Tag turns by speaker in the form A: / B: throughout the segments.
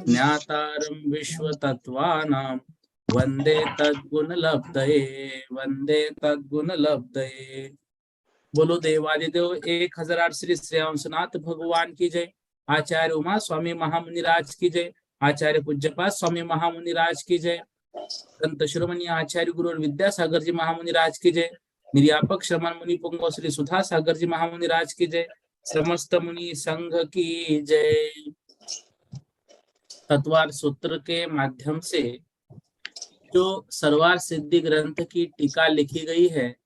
A: ज्ञातारं विश्वतत्त्वानां वंदे तद्गुणलब्धये, वंदे तद्गुणलब्धये। बोलो देवादिदेव 1008 श्री श्री हंसनाथ भगवान की जय। आचार्य उमा स्वामी महामुनिराज की जय। आचार्य पूज्यपाद स्वामी महामुनिराज की जय। संत शिरोमणि आचार्य गुरु और विद्यासागर जी महामुनिराज की जय। निर्यापक श्रमण मुनि पुंगव श्री सुधा सागर जी महामुनिराज की जय। समस्त मुनि संघ की जय। तत्वार सूत्र के माध्यम से जो सर्वार सिद्धि ग्रंथ की टीका लिखी गई है,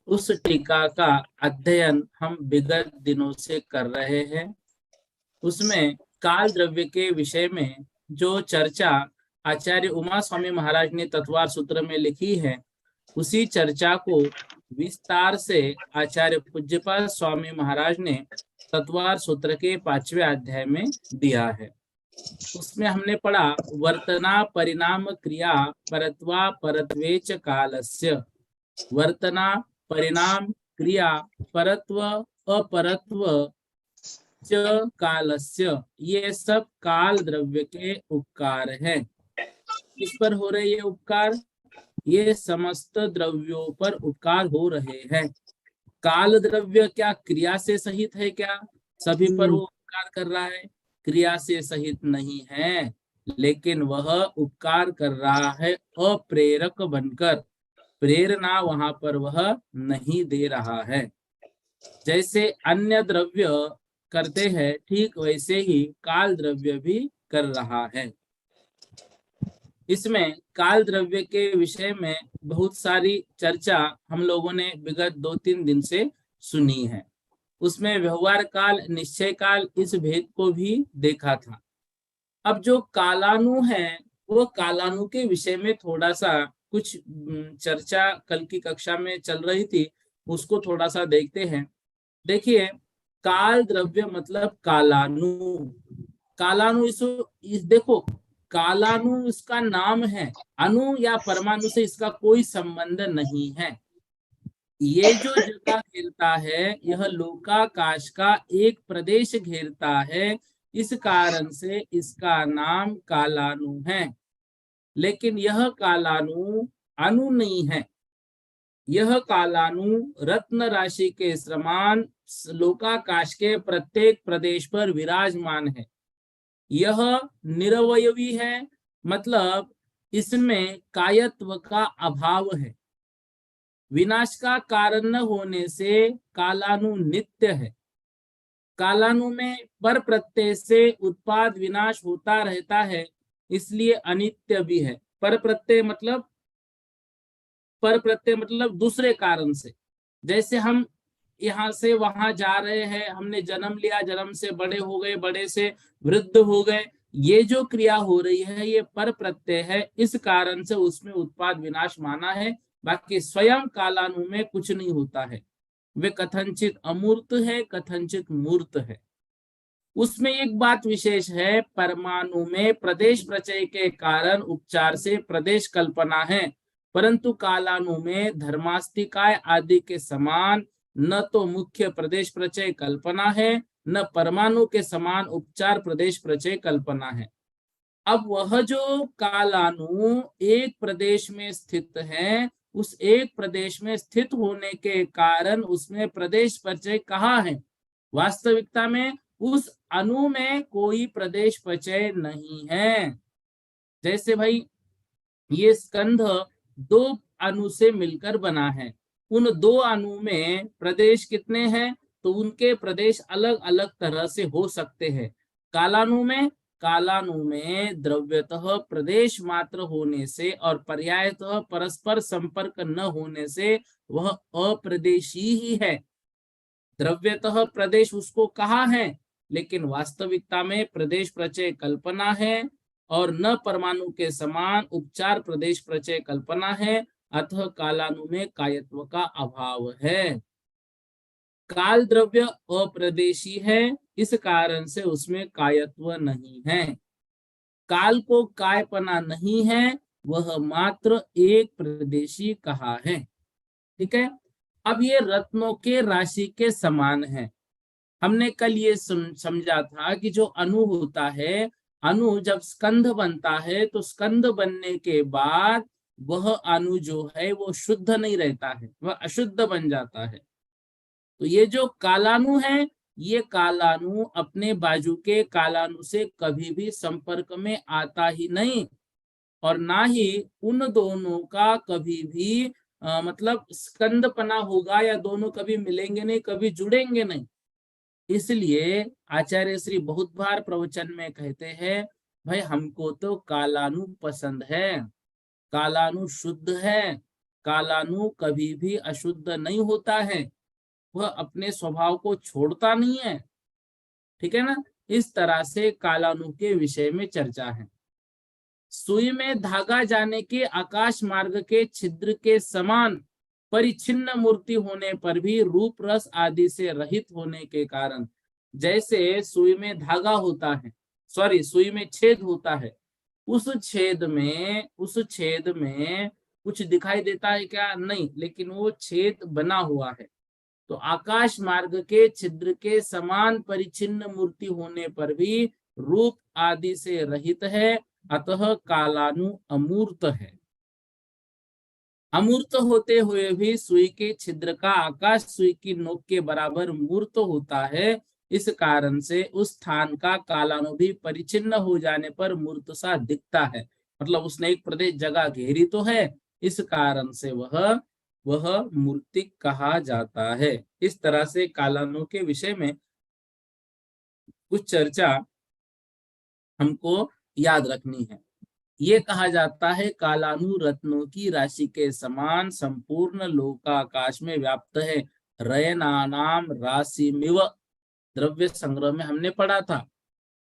A: उस टीका का अध्ययन हम विगत दिनों से कर रहे हैं। उसमें काल द्रव्य के विषय में जो चर्चा आचार्य उमा स्वामी महाराज ने तत्वार सूत्र में लिखी है, उसी चर्चा को विस्तार से आचार्य पूज्यपाद स्वामी महाराज ने तत्वार सूत्र के 5वें अध्याय में दिया है। उसमें हमने पढ़ा वर्तना परिणाम क्रिया परत्वा परत्वेच कालस्य। वर्तना परिणाम क्रिया परत्व अपरत्व च कालस्य, ये सब काल द्रव्य के उपकार हैं। किस पर हो रहे ये उपकार? ये समस्त द्रव्यों पर उपकार हो रहे हैं। काल द्रव्य क्या क्रिया से सहित है क्या? सभी पर वो उपकार कर रहा है? क्रिया से सहित नहीं है, लेकिन वह उपकार कर रहा है अप्रेरक बनकर। प्रेरणा वहां पर वह नहीं दे रहा है। जैसे अन्य द्रव्य करते हैं, ठीक वैसे ही काल द्रव्य भी कर रहा है। इसमें काल द्रव्य के विषय में बहुत सारी चर्चा हम लोगों ने विगत 2-3 दिन से सुनी है। उसमें व्यवहार काल, निश्चय काल, इस भेद को भी देखा था। अब जो कालानु है, वो कालानु के विषय में थोड़ा सा कुछ चर्चा कल की कक्षा में चल रही थी, उसको थोड़ा सा देखते हैं। देखिए, काल द्रव्य मतलब कालानु। कालानु देखो, कालानु इसका नाम है, अणु या परमाणु से इसका कोई संबंध नहीं है। ये जो जगह घेरता है, यह लोकाकाश का एक प्रदेश घेरता है, इस कारण से इसका नाम कालानु है। लेकिन यह कालानु अणु नहीं है। यह कालानु रत्न राशि के समान लोकाकाश के प्रत्येक प्रदेश पर विराजमान है। यह निरवयवी है, मतलब इसमें कायत्व का अभाव है। विनाश का कारण न होने से कालानु नित्य है। कालानु में पर प्रत्यय से उत्पाद विनाश होता रहता है, इसलिए अनित्य भी है। पर प्रत्यय मतलब दूसरे कारण से। जैसे हम यहाँ से वहां जा रहे हैं, हमने जन्म लिया, जन्म से बड़े हो गए, बड़े से वृद्ध हो गए, ये जो क्रिया हो रही है ये पर प्रत्यय है, इस कारण से उसमें उत्पाद विनाश माना है। बाकी स्वयं कालानु में कुछ नहीं होता है। वे कथनचित अमूर्त है, कथनचित मूर्त है। उसमें एक बात विशेष है, परमाणु में प्रदेश प्रचय के कारण उपचार से प्रदेश कल्पना है, परंतु कालानु में धर्मास्तिकाय आदि के समान न तो मुख्य प्रदेश प्रचय कल्पना है, न परमाणु के समान उपचार प्रदेश प्रचय कल्पना है। अब वह जो कालानु एक प्रदेश में स्थित है, उस एक प्रदेश में स्थित होने के कारण उसमें प्रदेश प्रचय कहाँ है? वास्तविकता में उस अणु में कोई प्रदेश प्रचय नहीं है। जैसे भाई ये स्कंध 2 अणु से मिलकर बना है, उन 2 अणु में प्रदेश कितने हैं? तो उनके प्रदेश अलग अलग तरह से हो सकते हैं। कालानु में द्रव्यतः प्रदेश मात्र होने से और पर्यायतः परस्पर संपर्क न होने से वह अप्रदेशी ही है। द्रव्यतः प्रदेश उसको कहा है, लेकिन वास्तविकता में प्रदेश प्रचय कल्पना है और न परमाणु के समान उपचार प्रदेश प्रचय कल्पना है, अतः कालानु में कायत्व का अभाव है। काल द्रव्य अप्रदेशी है, इस कारण से उसमें कायत्व नहीं है। काल को कायपना नहीं है, वह मात्र एक प्रदेशी कहा है। ठीक है। अब ये रत्नों के राशि के समान है। हमने कल ये समझा था कि जो अणु होता है, अणु जब स्कंध बनता है तो स्कंध बनने के बाद वह अणु जो है वो शुद्ध नहीं रहता है, वह अशुद्ध बन जाता है। तो ये जो कालाणु है, ये कालाणु अपने बाजू के कालाणु से कभी भी संपर्क में आता ही नहीं, और ना ही उन दोनों का कभी भी मतलब स्कंदपना होगा, या दोनों कभी मिलेंगे नहीं, कभी जुड़ेंगे नहीं। इसलिए आचार्य श्री बहुत बार प्रवचन में कहते हैं, भाई हमको तो कालाणु पसंद है, कालाणु शुद्ध है, कालाणु कभी भी अशुद्ध नहीं होता है, वह अपने स्वभाव को छोड़ता नहीं है। ठीक है ना। इस तरह से कालाणु के विषय में चर्चा है। सुई में धागा जाने के आकाश मार्ग के छिद्र के समान परिच्छिन्न मूर्ति होने पर भी रूप रस आदि से रहित होने के कारण, जैसे सुई में धागा होता है, सुई में छेद होता है, उस छेद में कुछ दिखाई देता है क्या? नहीं, लेकिन वो छेद बना हुआ है। तो आकाश मार्ग के छिद्र के समान परिच्छिन्न मूर्ति होने पर भी रूप आदि से रहित है, अतः कालानु अमूर्त है। अमूर्त होते हुए भी सुई के छिद्र का आकाश सुई की नोक के बराबर मूर्त होता है, इस कारण से उस स्थान का कालानु भी परिचिन्न हो जाने पर मूर्त सा दिखता है। मतलब उसने एक प्रदेश जगह घेरी तो है, इस कारण से वह मूर्तिक कहा जाता है। इस तरह से कालानु के विषय में कुछ चर्चा हमको याद रखनी है। ये कहा जाता है कालानु रत्नों की राशि के समान संपूर्ण लोकाकाश में व्याप्त है। रयनानाम राशिमिव, द्रव्य संग्रह में हमने पढ़ा था,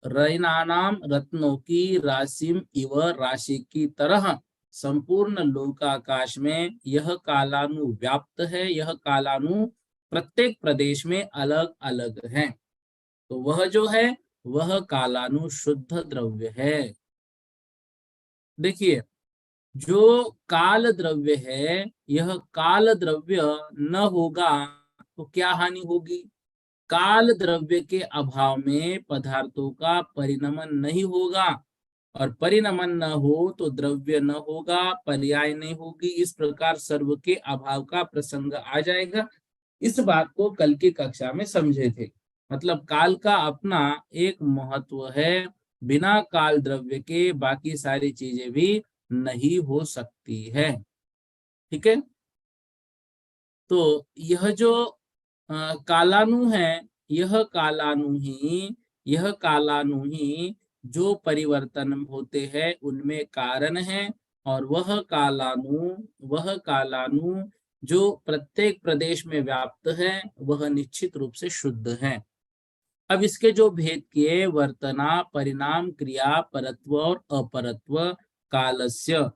A: रयनानाम रत्नों की राशिम इव, राशि की तरह संपूर्ण लोकाकाश में यह कालानु व्याप्त है। यह कालानु प्रत्येक प्रदेश में अलग अलग है। तो वह जो है वह कालानु शुद्ध द्रव्य है। देखिए, जो काल द्रव्य है, यह काल द्रव्य न होगा तो क्या हानि होगी? काल द्रव्य के अभाव में पदार्थों का परिणमन नहीं होगा, और परिणमन न हो तो द्रव्य न होगा, पर्याय नहीं होगी। इस प्रकार सर्व के अभाव का प्रसंग आ जाएगा। इस बात को कल की कक्षा में समझे थे। मतलब काल का अपना एक महत्व है, बिना काल द्रव्य के बाकी सारी चीजें भी नहीं हो सकती है। ठीक है। तो यह जो कालानु है, यह कालानु ही जो परिवर्तन होते हैं उनमें कारण है, और वह कालानु जो प्रत्येक प्रदेश में व्याप्त है, वह निश्चित रूप से शुद्ध है। अब इसके जो भेद किए, वर्तना, परिणाम, क्रिया, परत्व और अपरत्व कालस्य,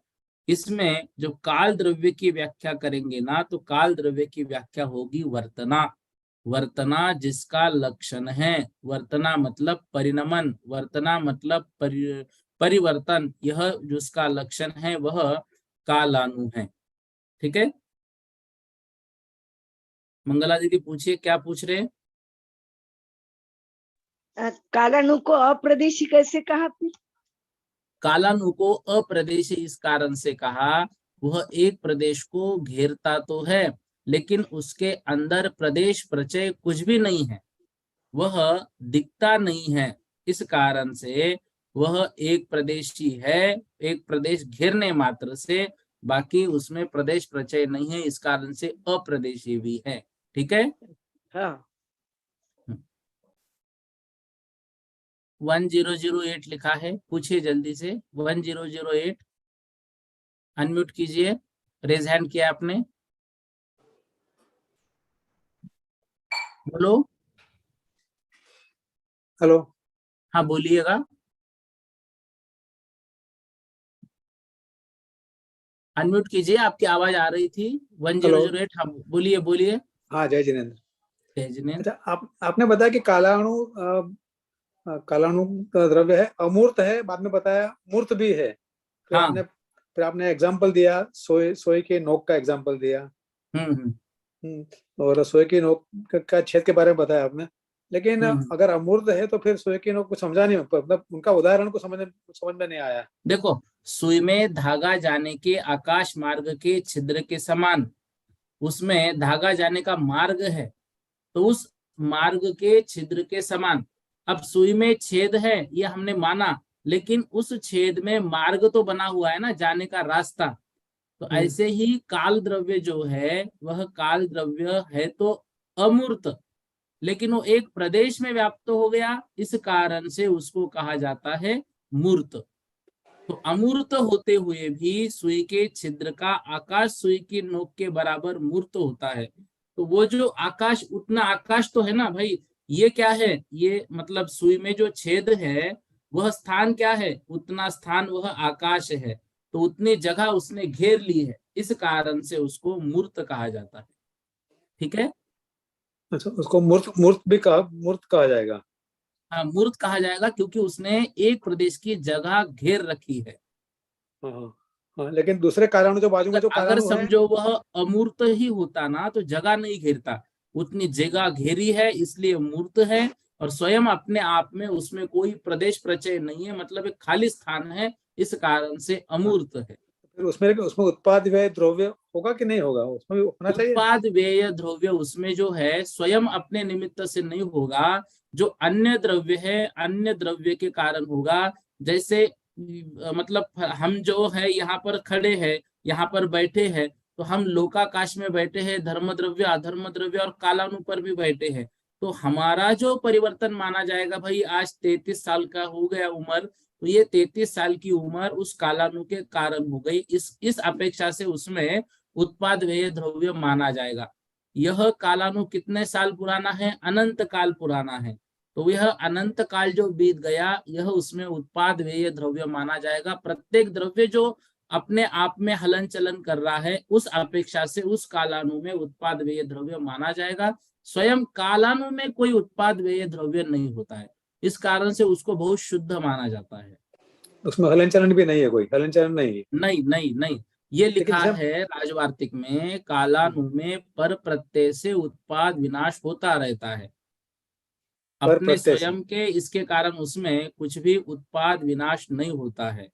A: इसमें जो काल द्रव्य की व्याख्या करेंगे ना, तो काल द्रव्य की व्याख्या होगी वर्तना। वर्तना जिसका लक्षण है, वर्तना मतलब परिणमन, वर्तना मतलब परिवर्तन, यह जिसका लक्षण है वह कालानु है। ठीक है। मंगला दीदी पूछिए, क्या पूछ रहे हैं?
B: कालानु को अप्रदेशी कैसे कहा आपने?
A: कालानु को अप्रदेशी इस कारण से कहा, वह एक प्रदेश को घेरता तो है, लेकिन उसके अंदर प्रदेश प्रचय कुछ भी नहीं है, वह दिखता नहीं है। इस कारण से वह एक प्रदेशी है, एक प्रदेश घेरने मात्र से, बाकी उसमें प्रदेश प्रचय नहीं है, इस कारण से अप्रदेशी भी है। ठीक है।
B: हाँ।
A: 1008 लिखा है, पूछिए जल्दी से। 1008 अनम्यूट कीजिए, रेज हैंड किया आपने, बोलो।
C: हेलो।
A: हाँ बोलिएगा, अनम्यूट कीजिए, आपकी आवाज आ रही थी।
C: हेलो।
A: 1008। हाँ बोलिए बोलिए।
C: हाँ, जय जिनेन्द्र।
A: जय जिनेन्द्र।
C: अच्छा, आप आपने बताया कि काला अणु का द्रव्य है, अमूर्त है, बाद में बताया मूर्त भी है।
A: हाँ।
C: फिर आपने एग्जाम्पल दिया, सोए सोए के नोक का एग्जाम्पल दिया।
A: हम्म।
C: और सोए की नोक का छेद के बारे में बताया आपने। लेकिन
A: हम्म।
C: अगर अमूर्त है तो फिर सोए की नोक को समझा नहीं, मतलब उनका उदाहरण को समझ में नहीं आया।
A: देखो, सुई में धागा जाने के आकाश मार्ग के छिद्र के समान, उसमें धागा जाने का मार्ग है, तो उस मार्ग के छिद्र के समान। अब सुई में छेद है ये हमने माना, लेकिन उस छेद में मार्ग तो बना हुआ है ना, जाने का रास्ता। तो
C: हम्म।
A: ऐसे ही काल द्रव्य जो है वह काल द्रव्य है तो अमूर्त, लेकिन वो एक प्रदेश में व्याप्त हो गया, इस कारण से उसको कहा जाता है मूर्त। तो अमूर्त होते हुए भी सुई के छिद्र का आकाश सुई की नोक के बराबर मूर्त होता है। तो वो जो आकाश, उतना आकाश तो है ना भाई। ये क्या है, ये मतलब सुई में जो छेद है वह स्थान क्या है, उतना स्थान वह आकाश है। तो उतनी जगह उसने घेर ली है, इस कारण से उसको मूर्त कहा जाता है। ठीक है।
C: अच्छा, उसको मूर्त कहा जाएगा।
A: हाँ, मूर्त कहा जाएगा क्योंकि उसने एक प्रदेश की जगह घेर रखी है।
C: हाँ हाँ हाँ, लेकिन दूसरे कालाणु जो बाजू में जो
A: अगर
C: कालाणु है।
A: समझो वह अमूर्त ही होता ना तो जगह नहीं घेरता, उतनी जगह घेरी है इसलिए मूर्त है। और स्वयं अपने आप में उसमें कोई प्रदेश प्रचय नहीं है, मतलब एक खाली स्थान है, इस कारण से
C: हाँ,
A: अमूर्त है।
C: फिर उसमें उसमें उत्पाद व्यय द्रव्य होगा कि नहीं होगा, उसमें भी होना चाहिए।
A: उत्पाद व्यय द्रव्य उसमें जो है स्वयं अपने निमित्त से नहीं होगा, जो अन्य द्रव्य है अन्य द्रव्य के कारण होगा। जैसे मतलब हम जो है यहाँ पर खड़े हैं, यहाँ पर बैठे हैं, तो हम लोकाकाश में बैठे हैं, धर्म द्रव्य अधर्म द्रव्य और कालानु पर भी बैठे हैं। तो हमारा जो परिवर्तन माना जाएगा, भाई आज 33 साल का हो गया उम्र, तो ये 33 साल की उम्र उस कालानु के कारण हो गई, इस अपेक्षा से उसमें उत्पाद व्यय द्रव्य माना जाएगा। यह कालानु कितने साल पुराना है, अनंत काल पुराना है। तो यह अनंत काल जो बीत गया, यह उसमें उत्पाद व्यय द्रव्य माना जाएगा। प्रत्येक द्रव्य जो अपने आप में हलन चलन कर रहा है, उस अपेक्षा से उस कालानु में उत्पाद व्यय द्रव्य माना जाएगा। स्वयं कालानु में कोई उत्पाद व्यय द्रव्य नहीं होता है, इस कारण से उसको बहुत शुद्ध माना जाता है।
C: उसमें हलन चलन भी नहीं है, कोई हलन चलन नहीं है।
A: नहीं नहीं नहीं, ये
C: लेकिन
A: लिखा
C: जैसे
A: है राजवार्तिक में, कालानु में पर प्रत्यय से उत्पाद विनाश होता रहता है।
C: पर
A: अपने
C: प्रत्यय से।
A: स्वयं के इसके कारण उसमें कुछ भी उत्पाद विनाश नहीं होता है।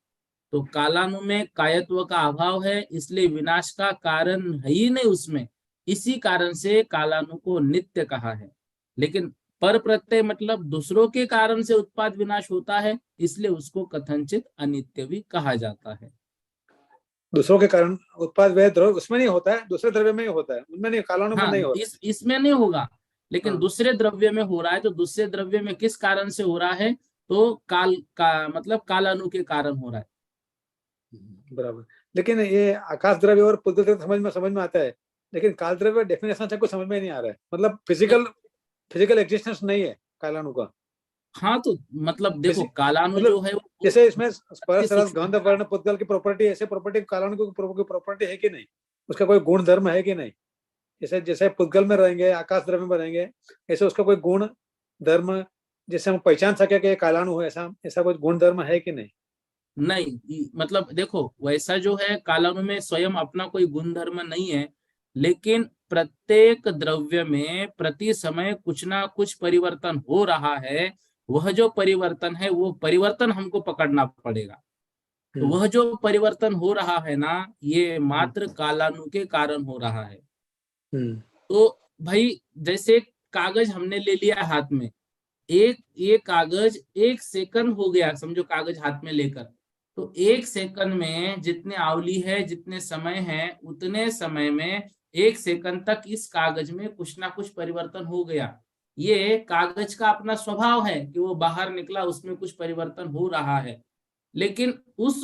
A: तो कालानु में कायत्व का अभाव है, इसलिए विनाश का कारण है ही नहीं उसमें। इसी कारण से कालानु को नित्य कहा है। लेकिन पर प्रत्यय मतलब दूसरों के कारण से उत्पाद विनाश होता है, इसलिए उसको कथनचित अनित्य भी कहा जाता है।
C: दूसरों के कारण उत्पाद व्यय द्रव्य उसमें नहीं होता है, दूसरे द्रव्य में ही होता है, उनमें नहीं, कालाणु में
A: हाँ,
C: नहीं होता।
A: इसमें नहीं होगा, लेकिन
C: हाँ।
A: दूसरे द्रव्य में हो रहा है। तो दूसरे द्रव्य में किस कारण से हो रहा है, तो काल का मतलब कालानु के कारण हो रहा है।
C: बराबर। लेकिन ये आकाश द्रव्य और पुद्गल द्रव्य समझ में आता है, लेकिन काल द्रव्य डेफिनेशन से कुछ समझ में नहीं आ रहा है, मतलब फिजिकल एग्जिस्टेंस नहीं है कालाणु का।
A: हाँ, तो मतलब देखो
C: फिजिक
A: कालानु जो
C: मतलब
A: है वो
C: जैसे इसमें
A: अति
C: स्पर्श रस
A: सूक्ष्म
C: गंध
A: है ना।
C: वर्ण पुद्गल की प्रॉपर्टी, ऐसे प्रॉपर्टी कालाणु की प्रॉपर्टी है कि नहीं, उसका कोई गुण धर्म है कि नहीं। जैसे जैसे पुद्गल में रहेंगे, आकाश द्रव्य में रहेंगे, ऐसे उसका कोई गुण धर्म जैसे हम पहचान सके कि कालाणु है, ऐसा ऐसा कोई गुण धर्म है कि नहीं।
A: नहीं, मतलब देखो वैसा जो है कालानु में स्वयं अपना कोई गुणधर्म नहीं है, लेकिन प्रत्येक द्रव्य में प्रति समय कुछ ना कुछ परिवर्तन हो रहा है। वह जो परिवर्तन है वो परिवर्तन हमको पकड़ना पड़ेगा। तो
C: हम्म।
A: वह जो परिवर्तन हो रहा है ना, ये
C: हम्म।
A: मात्र कालानु के कारण हो रहा है।
C: हम्म।
A: तो भाई जैसे कागज हमने ले लिया हाथ में, एक ये कागज एक सेकंड हो गया, समझो कागज हाथ में लेकर, तो एक सेकंड में जितने आवली है जितने समय है उतने समय में एक सेकंड तक इस कागज में कुछ ना कुछ परिवर्तन हो गया। ये कागज का अपना स्वभाव है कि वो बाहर निकला, उसमें कुछ परिवर्तन हो रहा है। लेकिन उस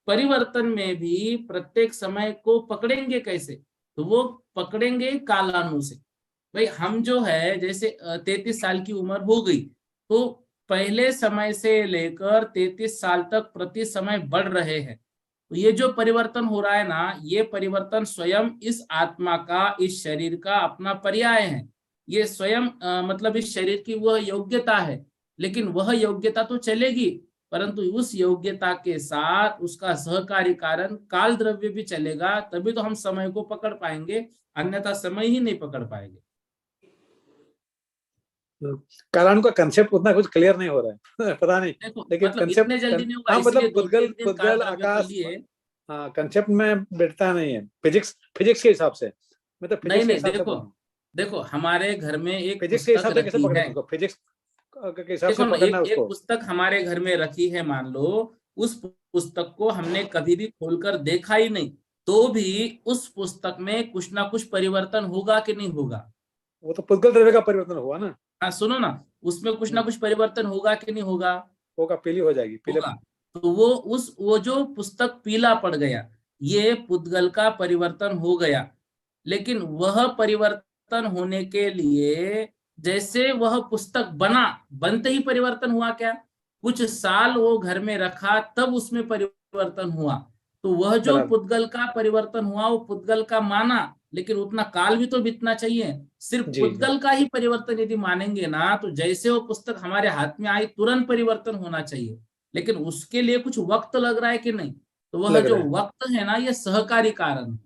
A: परिवर्तन में भी प्रत्येक समय को पकड़ेंगे कैसे, तो वो पकड़ेंगे कालानु से। भाई हम जो है जैसे 33 साल की उम्र हो गई, तो पहले समय से लेकर 33 साल तक प्रति समय बढ़ रहे हैं। तो ये जो परिवर्तन हो रहा है ना, ये परिवर्तन स्वयं इस आत्मा का, इस शरीर का अपना पर्याय है। ये स्वयं मतलब इस शरीर की वह योग्यता है, लेकिन वह योग्यता तो चलेगी, परंतु उस योग्यता के साथ उसका सहकारी कारण काल द्रव्य भी चलेगा, तभी तो हम समय को पकड़ पाएंगे, अन्यथा समय ही नहीं पकड़ पाएंगे।
C: कालाणु का कंसेप्ट उतना कुछ क्लियर नहीं हो रहा है पता नहीं,
A: देखो
C: लेकिन
A: मतलब इतने जल्दी
C: कंसेप्ट
A: नहीं होगा,
C: हाँ
A: इसलिए
C: मतलब पुद्गल
A: 2-3 दिन काल
C: पुद्गल
A: द्रव्य
C: आकाश,
A: कर लिए।
C: हाँ कंसेप्ट में बैठता नहीं है, फिजिक्स के हिसाब से, मैं तो
A: नहीं
C: फिजिक्स के
A: नहीं,
C: हिसाब से
A: देखो
C: बोल रहा हूँ।
A: देखो हमारे घर में एक
C: फिजिक्स के
A: पुस्तक
C: हिसाब से कैसे
A: रखी
C: पकड़े
A: है।
C: उसको, फिजिक्स के हिसाब से
A: देखो ना,
C: पकड़ना
A: एक
C: उसको।
A: पुस्तक हमारे घर में रखी है, मान लो उस पुस्तक को हमने कभी भी खोलकर देखा ही नहीं, तो भी उस पुस्तक में कुछ ना कुछ परिवर्तन होगा कि नहीं होगा?
C: वो तो पुद्गल द्रव्य का परिवर्तन हुआ ना।
A: हाँ सुनो ना, उसमें कुछ ना कुछ परिवर्तन होगा कि नहीं होगा?
C: होगा, पीली हो जाएगी, पीले।
A: होगा। तो वो जो पुस्तक पीला पड़ गया, ये पुद्गल का परिवर्तन हो गया। लेकिन वह परिवर्तन होने के लिए, जैसे वह पुस्तक बना, बनते ही परिवर्तन हुआ क्या? कुछ साल वो घर में रखा, तब उसमें परिवर्तन हुआ। तो वह जो
C: बराबर।
A: पुद्गल का परिवर्तन हुआ, वो पुद्गल का माना, लेकिन उतना काल भी तो बीतना चाहिए। सिर्फ
C: जी जी।
A: पुद्गल का ही परिवर्तन यदि मानेंगे ना, तो जैसे वो पुस्तक हमारे हाथ में आई तुरंत परिवर्तन होना चाहिए, लेकिन उसके लिए कुछ वक्त लग रहा है कि नहीं? तो वह
C: लग
A: जो
C: रहा है।
A: वक्त है ना, ये सहकारी कारण है।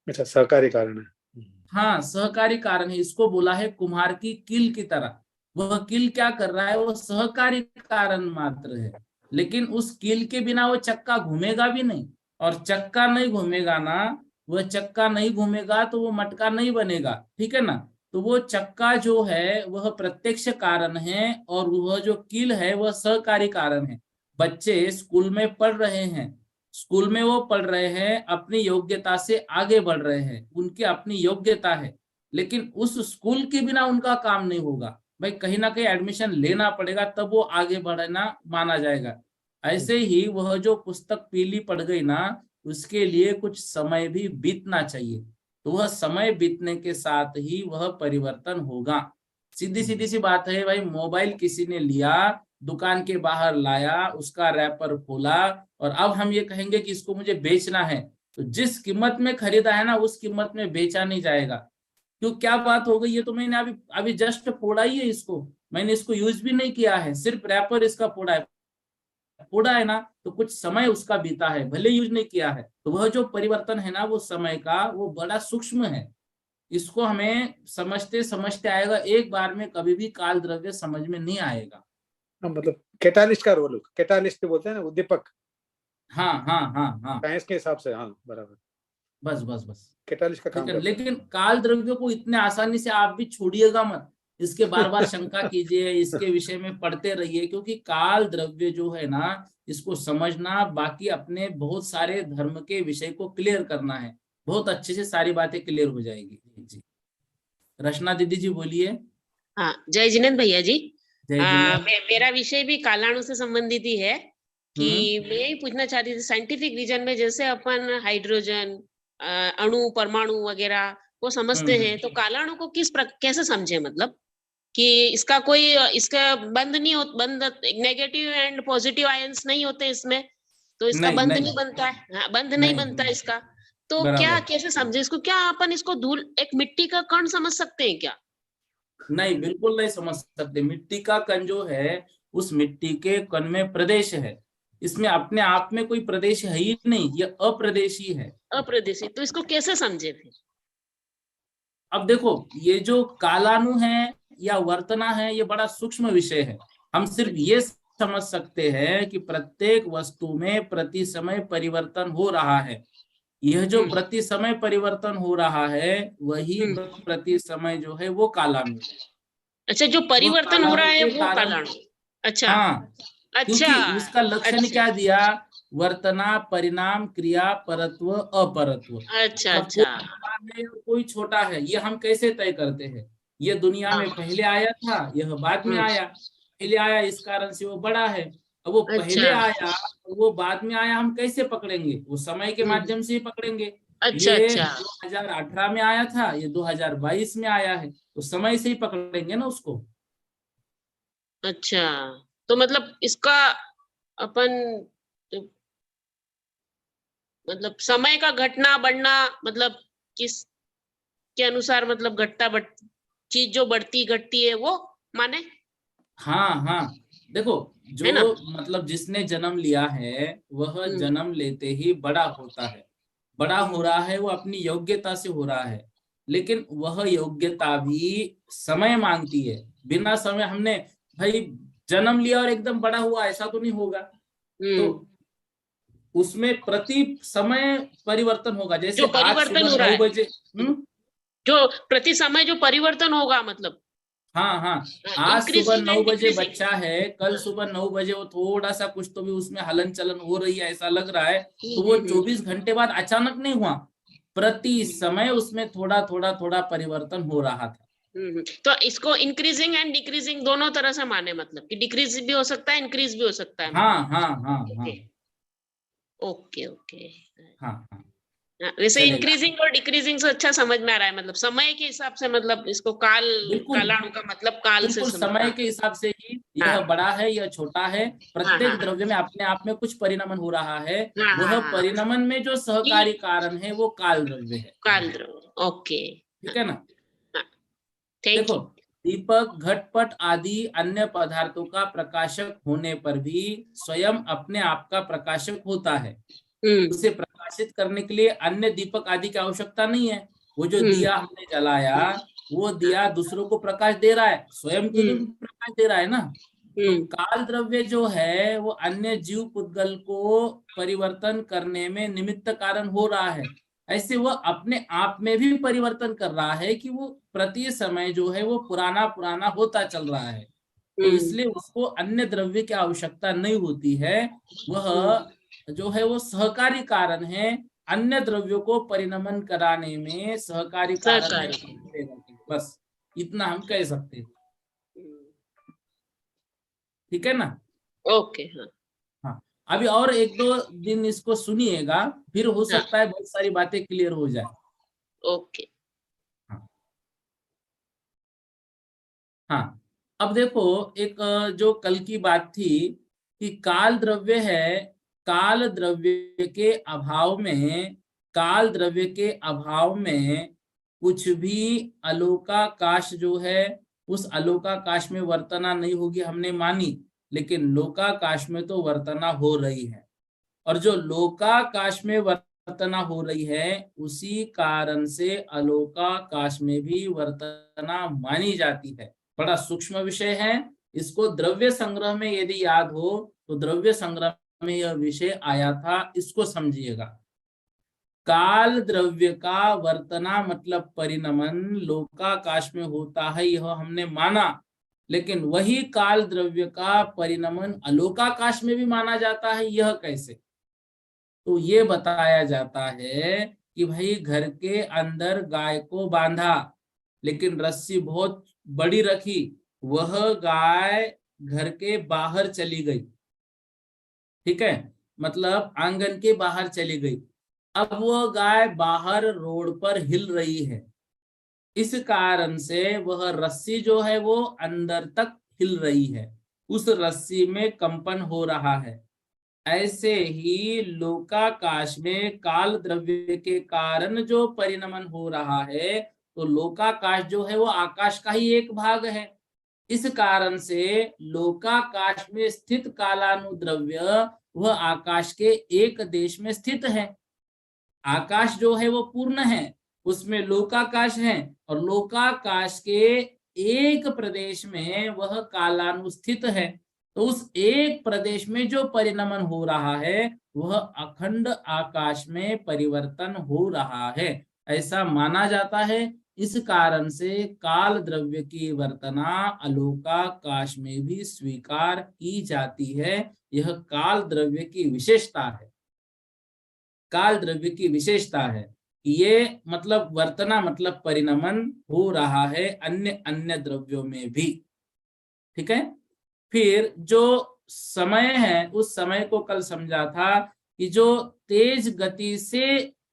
C: अच्छा, सहकारी कारण है।
A: हाँ, सहकारी कारण है। इसको बोला है कुम्हार की कील की तरह। वह कील क्या कर रहा है? वो सहकारी कारण मात्र है, लेकिन उस कील के बिना वो चक्का घूमेगा भी नहीं, और चक्का नहीं घूमेगा ना, वह चक्का नहीं घूमेगा तो वो मटका नहीं बनेगा, ठीक है ना? तो वो चक्का जो है वह प्रत्यक्ष कारण है, और वह जो कील है वह सहकारी कारण है। बच्चे स्कूल में पढ़ रहे हैं, स्कूल में वो पढ़ रहे हैं, अपनी योग्यता से आगे बढ़ रहे हैं, उनकी अपनी योग्यता है, लेकिन उस स्कूल के बिना उनका काम नहीं होगा। भाई कहीं ना कहीं एडमिशन लेना पड़ेगा, तब वो आगे बढ़ना माना जाएगा। ऐसे ही वह जो पुस्तक पीली पड़ गई ना, उसके लिए कुछ समय भी बीतना चाहिए। तो वह समय बीतने के साथ ही वह परिवर्तन होगा। सीधी सीधी सी बात है भाई, मोबाइल किसी ने लिया, दुकान के बाहर लाया, उसका रैपर खोला, और अब हम ये कहेंगे कि इसको मुझे बेचना है, तो जिस कीमत में खरीदा है ना, उस कीमत में बेचा नहीं जाएगा। क्यों, क्या बात हो गई? ये तो मैंने अभी अभी जस्ट फोड़ा ही है इसको, मैंने इसको यूज भी नहीं किया है, सिर्फ रैपर इसका फोड़ा है ना, तो कुछ समय उसका बीता है, भले यूज नहीं किया है। तो वह जो परिवर्तन है ना, वो समय का, वो बड़ा सूक्ष्म है। इसको हमें समझते समझते आएगा, एक बार में कभी भी काल द्रव्य समझ में नहीं आएगा।
C: हाँ मतलब कैटालिस्ट का रोल, कैटालिस्ट बोलते हैं ना, उद्दीपक,
A: हाँ हाँ हाँ हाँ,
C: साइंस के हिसाब से, हाँ बराबर,
A: बस बस बस।
C: कैटालिस्ट का
A: ठीक
C: काम
A: है,
C: करता है।
A: लेकिन काल द्रव्य को इतने आसानी से आप भी छोड़िएगा मत, इसके बार बार शंका कीजिए, इसके विषय में पढ़ते रहिए, क्योंकि काल द्रव्य जो है ना, इसको समझना, बाकी अपने बहुत सारे धर्म के विषय को क्लियर करना है, बहुत अच्छे से सारी बातें क्लियर हो जाएगी। जी, रचना दीदी जी बोलिए।
D: हाँ, जय जिनेंद्र भैया जी।
A: जय जिनेंद्र।
D: मेरा विषय भी कालाणु से संबंधित ही है कि मैं यही पूछना चाहती थी, साइंटिफिक रीजन में जैसे अपन हाइड्रोजन, अणु, परमाणु वगैरह को समझते हैं, तो कालाणु को कैसे समझे? मतलब कि इसका कोई, इसका बंद नहीं हो, बंद नेगेटिव एंड पॉजिटिव आयंस नहीं होते इसमें, तो इसका
A: नहीं
D: बंद
A: नहीं
D: नहीं बनता है। हाँ, बंद नहीं
A: नहीं
D: बनता
A: नहीं,
D: इसका। तो क्या,
A: बराबर।
D: कैसे समझे इसको? क्या अपन इसको धूल, एक मिट्टी का कण समझ सकते हैं क्या?
A: नहीं, बिल्कुल नहीं समझ सकते। मिट्टी का कण जो है, उस मिट्टी के कण में प्रदेश है, इसमें अपने आप में कोई प्रदेश है ही नहीं, ये अप्रदेशी है।
D: अप्रदेशित, तो इसको कैसे समझे फिर?
A: अब देखो, ये जो कालाणु है या वर्तना है, ये बड़ा सूक्ष्म विषय है। हम सिर्फ ये समझ सकते हैं कि प्रत्येक वस्तु में प्रति समय परिवर्तन हो रहा है। यह जो प्रति समय परिवर्तन हो रहा है, वही प्रति समय जो है वो कालाणु है।
D: अच्छा, जो
A: वह
D: परिवर्तन हो रहा
A: कालाणु
D: है
A: के
D: वो
A: कारण,
D: कालाणु। अच्छा।
A: हाँ,
D: अच्छा।
A: क्योंकि उसका लक्षण
D: अच्छा
A: क्या दिया? वर्तना, परिणाम, क्रिया, परत्व, अपरत्व।
D: अच्छा।
A: अब कोई
D: अच्छा।
A: बड़ा है और कोई छोटा है, ये हम कैसे तय करते हैं? ये दुनिया में
D: हाँ।
A: पहले आया था, यह बाद में आया, पहले आया इस कारण से वो बड़ा है। अब वो
D: अच्छा।
A: पहले आया और वो बाद में आया, हम कैसे पकड़ेंगे? वो समय के माध्यम से ही पकड़ेंगे।
D: अच्छा।
A: ये
D: अच्छा।
A: 2018 में आया था, ये 2022 में आया है, तो समय से ही पकड़ेंगे ना उसको।
D: अच्छा, तो मतलब इसका अपन मतलब समय का घटना बढ़ना मतलब किस के अनुसार मतलब चीज जो बढ़ती घटती है वो माने,
A: हाँ हाँ, देखो,
D: है ना?
A: जो मतलब जिसने जन्म लिया है वह
D: हम्म
A: जन्म लेते ही बड़ा होता है। बड़ा हो रहा है वो अपनी योग्यता से हो रहा है, लेकिन वह योग्यता भी समय मांगती है। बिना समय हमने भाई जन्म लिया और एकदम बड़ा हुआ, ऐसा तो नहीं होगा। तो
D: हम्म
A: उसमें प्रति समय परिवर्तन होगा।
D: जो
A: जैसे आज
D: परिवर्तन
A: सुबह
D: हो रहा
A: 9
D: है,
A: बजे
D: जो प्रति समय जो परिवर्तन होगा मतलब
A: हाँ हाँ, आज सुबह
D: इंक्रीजिंग
A: 9
D: एंड
A: बजे
D: डिक्रीजिंग।
A: बच्चा है, कल सुबह 9 बजे वो थोड़ा सा कुछ तो भी उसमें हलन चलन हो रही है, ऐसा लग रहा है, तो वो 24 घंटे बाद अचानक नहीं हुआ। प्रति समय उसमें थोड़ा थोड़ा थोड़ा परिवर्तन हो रहा था।
D: तो इसको इंक्रीजिंग एंड डिक्रीजिंग दोनों तरह से माने, मतलब कि डिक्रीज भी हो सकता है, इंक्रीज भी हो सकता है,
A: हाँ
D: मतलब।
A: हाँ हाँ हाँ
D: ओके ओके ओके।
A: हाँ हाँ,
D: वैसे
A: चलेगा।
D: इंक्रीजिंग और डिक्रीजिंग से अच्छा समझ में आ रहा है, मतलब समय के हिसाब से, मतलब इसको
A: बिल्कुल
D: कालाणु का मतलब काल से
A: बिल्कुल,
D: समझ।
A: समय
D: हाँ
A: के हिसाब से ही
D: हाँ
A: यह बड़ा है, यह छोटा है।
D: हाँ हाँ
A: प्रत्येक द्रव्य में अपने आप में कुछ परिणमन हो रहा है।
D: हाँ हाँ
A: वह
D: हाँ
A: परिणमन में जो सहकारी
D: ये
A: कारण है वो काल द्रव्य है।
D: काल द्रव्य। ओके।
A: ठीक है ना?
D: हाँ, थैंक
A: देखो,
D: यू।
A: दीपक, घटपट आदि अन्य पदार्थों का प्रकाशक होने पर भी स्वयं अपने आप का प्रकाशक होता है।
D: हम्म
A: उसे प्रकाशित करने के लिए अन्य दीपक आदि की आवश्यकता नहीं है। वो जो
D: हम्म
A: दिया हमने जलाया, वो
D: हाँ,
A: दिया दूसरों को प्रकाश दे रहा है, स्वयं को तो
D: हम्म
A: प्रकाश दे रहा है ना। तो
D: हम्म
A: काल द्रव्य जो है वो अन्य जीव पुद्गल को परिवर्तन करने में निमित्त कारण हो रहा है। ऐसे वह अपने आप में भी परिवर्तन कर रहा है कि वो प्रति समय जो है वो पुराना पुराना होता चल रहा है। तो
D: हम्म
A: इसलिए उसको अन्य द्रव्य की आवश्यकता नहीं होती है। वह जो है वो सहकारी कारण है, अन्य द्रव्यों को परिणमन कराने में सहकारी कारण है।
D: सहकारी।
A: बस इतना हम कह सकते हैं।
D: हम्म,
A: ठीक है ना?
D: ओके। हाँ
A: हाँ, अभी और एक दो दिन इसको सुनिएगा, फिर हो
D: हाँ
A: सकता है बहुत सारी बातें क्लियर हो जाए।
D: ओके।
A: हाँ हाँ, अब देखो, एक जो कल की बात थी कि काल द्रव्य है, काल द्रव्य के अभाव में, काल द्रव्य के अभाव में कुछ भी अलोकाकाश जो है, उस अलोकाकाश में वर्तना नहीं होगी, हमने मानी। लेकिन लोकाकाश में तो वर्तना हो रही है, और जो लोकाकाश में वर्तना हो रही है उसी कारण से अलोकाकाश में भी वर्तना मानी जाती है। बड़ा सूक्ष्म विषय है। इसको द्रव्य संग्रह में यदि याद हो तो द्रव्य संग्रह में यह विषय आया था, इसको समझिएगा। काल द्रव्य का वर्तना मतलब परिणमन लोकाकाश में होता है, यह हमने माना। लेकिन वही काल द्रव्य का परिणमन अलोकाकाश में भी माना जाता है, यह कैसे? तो ये बताया जाता है कि भाई घर के अंदर गाय को बांधा, लेकिन रस्सी बहुत बड़ी रखी, वह गाय घर के बाहर चली गई। ठीक है, मतलब आंगन के बाहर चली गई। अब वो गाय बाहर रोड पर हिल रही है, इस कारण से वह रस्सी जो है वो अंदर तक हिल रही है, उस रस्सी में कंपन हो रहा है। ऐसे ही लोकाकाश में काल द्रव्य के कारण जो परिणमन हो रहा है, तो लोकाकाश जो है वो आकाश का ही एक भाग है। इस कारण से लोकाकाश में स्थित कालानुद्रव्य वह आकाश के एक देश में स्थित है। आकाश जो है वो पूर्ण है, उसमें लोकाकाश है, और लोकाकाश के एक प्रदेश में वह कालानुस्थित है। तो उस एक प्रदेश में जो परिणमन हो रहा है वह अखंड आकाश में परिवर्तन हो रहा है, ऐसा माना जाता है। इस कारण से काल द्रव्य की वर्तना अलोकाकाश में भी स्वीकार की जाती है। यह काल द्रव्य की विशेषता है। काल द्रव्य की विशेषता है कि ये मतलब वर्तना मतलब परिणमन हो रहा है अन्य अन्य द्रव्यों में भी। ठीक है, फिर जो समय है उस समय को कल समझा था कि जो तेज गति से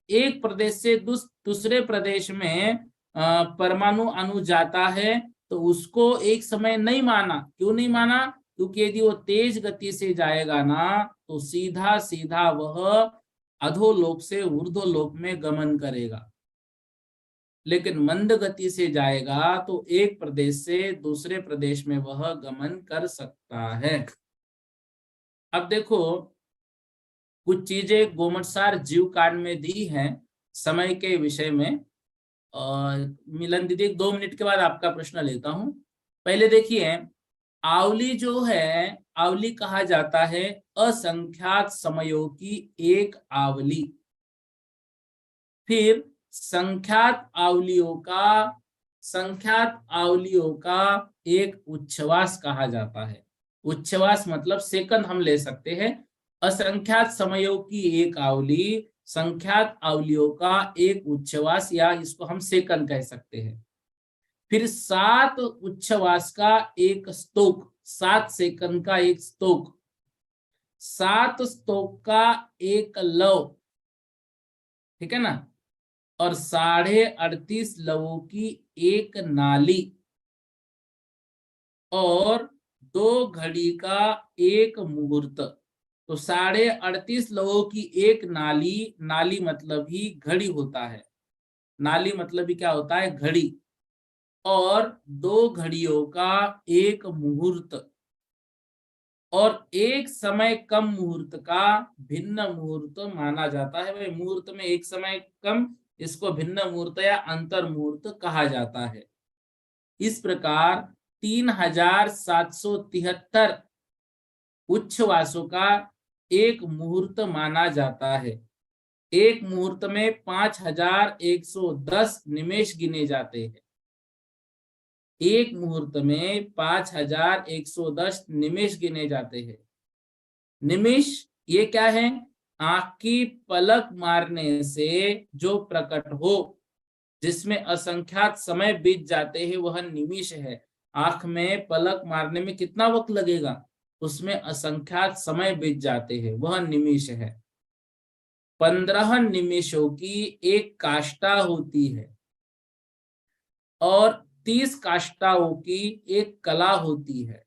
A: एक प्रदेश से दूसरे प्रदेश में परमाणु अणु जाता है, तो उसको एक समय नहीं माना। क्यों नहीं माना? क्योंकि यदि वो तेज गति से जाएगा ना तो सीधा सीधा वह अधोलोक से ऊर्ध्वलोक में गमन करेगा, लेकिन मंद गति से जाएगा तो एक प्रदेश से दूसरे प्रदेश में वह गमन कर सकता है। अब देखो, कुछ चीजें गोमटसार जीव कांड में दी हैं समय के विषय में। और मिलन दीदी 2 मिनट के बाद आपका प्रश्न लेता हूं। पहले देखिए, आवली जो है, आवली कहा जाता है असंख्यात समयों की एक आवली। फिर संख्यात आवलियों का एक उच्छ्वास कहा जाता है। उच्छ्वास मतलब सेकंड हम ले सकते हैं। असंख्यात समयों की एक आवली, संख्यात आवलियों का एक उच्छ्वास, या इसको हम सेकंड कह सकते हैं। फिर 7 उच्छ्वास का एक स्तोक, 7 सेकंड का एक स्तोक, 7 स्तोक का एक लव, ठीक है ना, और 38.5 लवों की एक नाली, और 2 घड़ी का एक मुहूर्त। तो 38.5 लवों की एक नाली, नाली मतलब ही घड़ी होता है, नाली मतलब ही क्या होता है? घड़ी। और 2 घड़ियों का एक मुहूर्त, और एक समय कम मुहूर्त का भिन्न मुहूर्त माना जाता है। भाई मुहूर्त में एक समय कम, इसको भिन्न मुहूर्त या अंतर मुहूर्त कहा जाता है। इस प्रकार 3773 उच्छ्वासों का एक मुहूर्त माना जाता है। एक मुहूर्त में 5110 निमेष गिने जाते हैं। एक मुहूर्त में 5110 निमेष गिने जाते हैं। निमिष ये क्या है? आंख की पलक मारने से जो प्रकट हो, जिसमें असंख्यात समय बीत जाते हैं, वह निमिष है। आंख में पलक मारने में कितना वक्त लगेगा, उसमें असंख्यात समय बीत जाते हैं, वह निमिष है। 15 निमिषों की एक काष्ठा होती है, और 30 काष्ठाओं की एक कला होती है।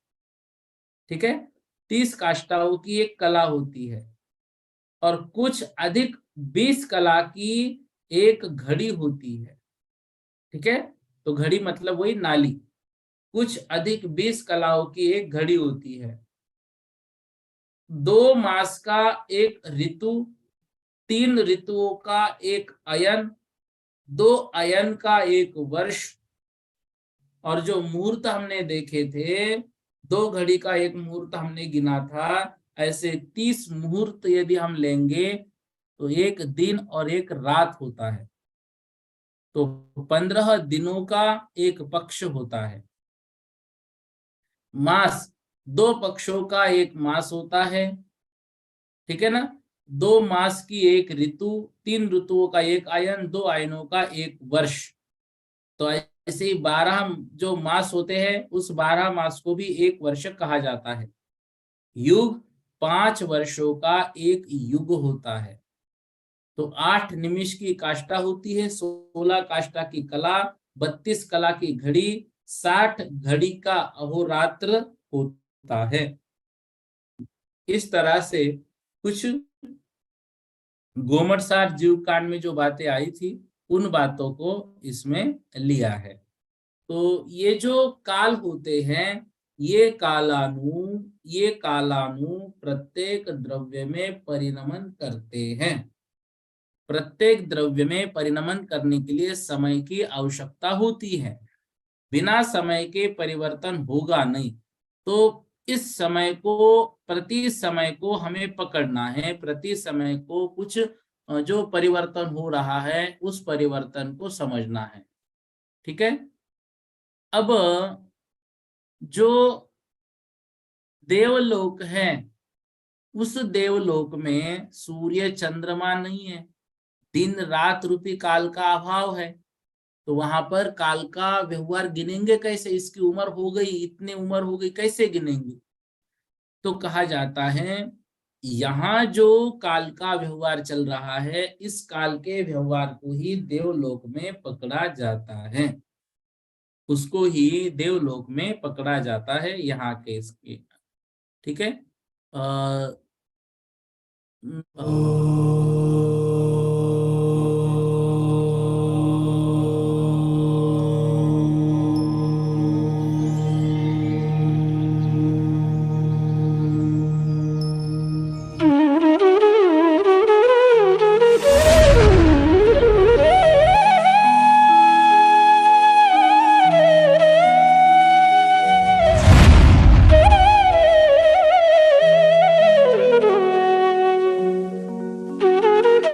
A: ठीक है, 30 काष्ठाओं की एक कला होती है, और कुछ अधिक 20 कला की एक घड़ी होती है। ठीक है, तो घड़ी मतलब वही नाली। कुछ अधिक 20 कलाओं की एक घड़ी होती है। 2 मास का एक ऋतु, 3 ऋतुओं का एक अयन, 2 अयन का एक वर्ष, और जो मुहूर्त हमने देखे थे, 2 घड़ी का एक मुहूर्त हमने गिना था, ऐसे 30 मुहूर्त यदि हम लेंगे तो एक दिन और एक रात होता है। तो 15 दिनों का एक पक्ष होता है। मास, 2 पक्षों का एक मास होता है। ठीक है ना, 2 मास की एक ऋतु, 3 ऋतुओं का एक आयन, 2 आयनों का एक वर्ष। तो ऐसे ही 12 जो मास होते हैं, उस 12 मास को भी एक वर्ष कहा जाता है। युग 5 वर्षों का एक युग होता है। तो 8 निमिष की काष्ठा होती है, 16 काष्ठा की कला, 32 कला की घड़ी, 60 घड़ी का अहोरात्र होता है। इस तरह से कुछ गोमटसार जीव कांड में जो बातें आई थी, उन बातों को इसमें लिया है। तो ये जो काल होते हैं, ये कालानु प्रत्येक द्रव्य में परिणमन करते हैं। प्रत्येक द्रव्य में परिणमन करने के लिए समय की आवश्यकता होती है। बिना समय के परिवर्तन होगा नहीं। तो इस समय को, प्रति समय को हमें पकड़ना है, प्रति समय को कुछ जो परिवर्तन हो रहा है उस परिवर्तन को समझना है। ठीक है, अब जो देवलोक है, उस देवलोक में सूर्य चंद्रमा नहीं है, दिन रात रूपी काल का अभाव है। तो वहां पर काल का व्यवहार गिनेंगे कैसे? इसकी उम्र हो गई, इतनी उम्र हो गई, कैसे गिनेंगे? तो कहा जाता है यहाँ जो काल का व्यवहार चल रहा है, इस काल के व्यवहार को ही देवलोक में पकड़ा जाता है। उसको ही देवलोक में पकड़ा जाता है यहाँ के इसके। ठीक है।